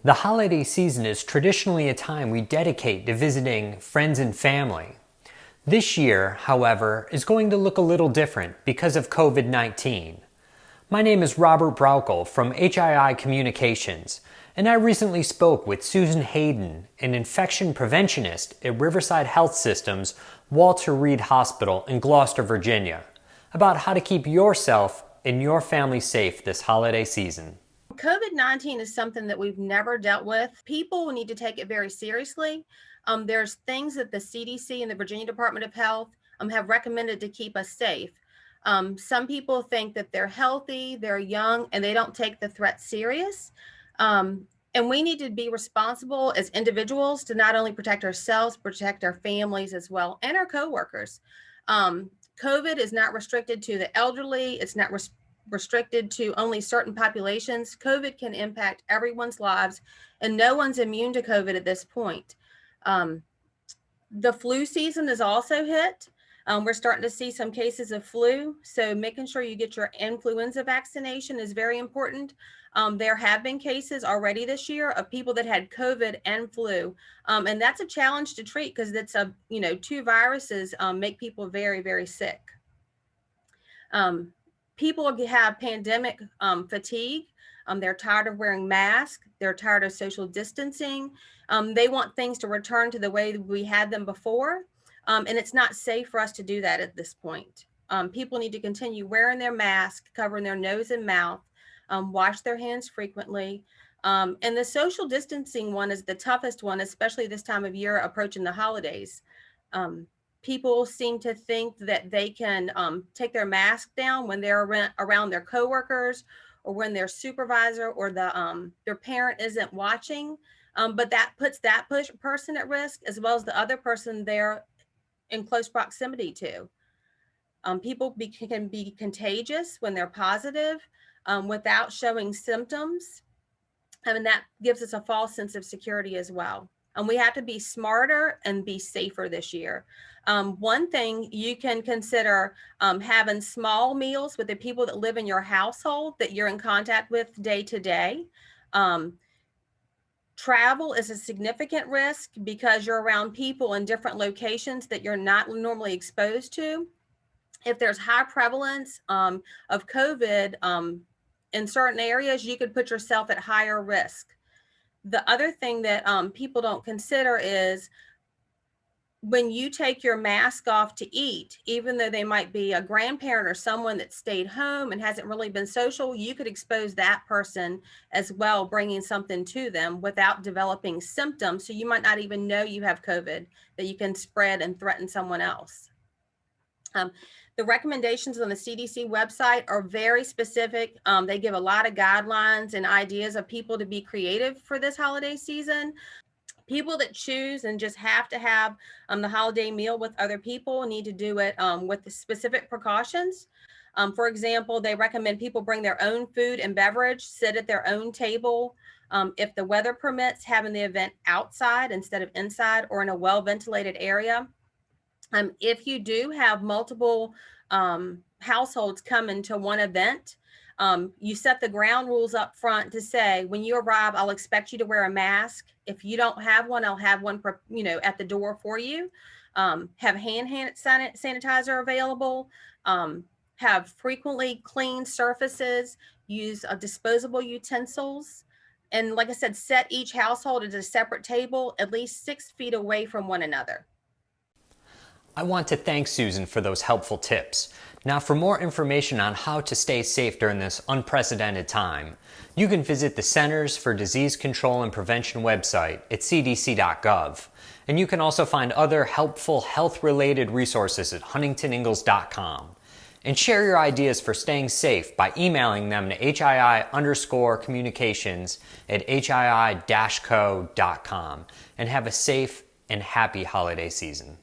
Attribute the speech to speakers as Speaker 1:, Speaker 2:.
Speaker 1: The holiday season is traditionally a time we dedicate to visiting friends and family. This year, however, is going to look a little different because of COVID-19. My name is Robert Braukel from HII Communications, and I recently spoke with Susan Haden, an infection preventionist at Riverside Health System's Walter Reed Hospital in Gloucester, Virginia, about how to keep yourself and your family safe this holiday season.
Speaker 2: COVID-19 is something that we've never dealt with. People need to take it very seriously. There's things that the CDC and the Virginia Department of Health have recommended to keep us safe. Some people think that they're healthy, they're young, and they don't take the threat serious. And we need to be responsible as individuals to not only protect ourselves, protect our families as well, and our coworkers. COVID is not restricted to the elderly. It's not restricted to only certain populations. COVID can impact everyone's lives, and no one's immune to COVID at this point. The flu season is also hit. We're starting to see some cases of flu, so making sure you get your influenza vaccination is very important. There have been cases already this year of people that had COVID and flu, and that's a challenge to treat because it's two viruses make people very, very sick. People have pandemic fatigue. They're tired of wearing masks. They're tired of social distancing. They want things to return to the way we had them before. And it's not safe for us to do that at this point. People need to continue wearing their mask, covering their nose and mouth, wash their hands frequently. And the social distancing one is the toughest one, especially this time of year approaching the holidays. People seem to think that they can take their mask down when they're around their coworkers or when their supervisor or their parent isn't watching. But that puts that person at risk as well as the other person they're in close proximity to. People can be contagious when they're positive without showing symptoms. And that gives us a false sense of security as well. And we have to be smarter and be safer this year. One thing you can consider having small meals with the people that live in your household that you're in contact with day to day. Travel is a significant risk because you're around people in different locations that you're not normally exposed to. If there's high prevalence of COVID in certain areas, you could put yourself at higher risk. The other thing that people don't consider is when you take your mask off to eat, even though they might be a grandparent or someone that stayed home and hasn't really been social, you could expose that person as well, bringing something to them without developing symptoms. So you might not even know you have COVID that you can spread and threaten someone else. The recommendations on the CDC website are very specific. They give a lot of guidelines and ideas of people to be creative for this holiday season. People that choose and just have to have the holiday meal with other people need to do it with the specific precautions. For example, they recommend people bring their own food and beverage, sit at their own table. If the weather permits, having the event outside instead of inside or in a well-ventilated area. If you do have multiple households come into one event, you set the ground rules up front to say, when you arrive, I'll expect you to wear a mask. If you don't have one, I'll have one, at the door for you. Have hand sanitizer available. Have frequently cleaned surfaces. Use disposable utensils. And like I said, set each household at a separate table, at least 6 feet away from one another.
Speaker 1: I want to thank Susan for those helpful tips. Now, for more information on how to stay safe during this unprecedented time, you can visit the Centers for Disease Control and Prevention website at cdc.gov. And you can also find other helpful health-related resources at huntingtoningalls.com. And share your ideas for staying safe by emailing them to HII_communications@hii-co.com. And have a safe and happy holiday season.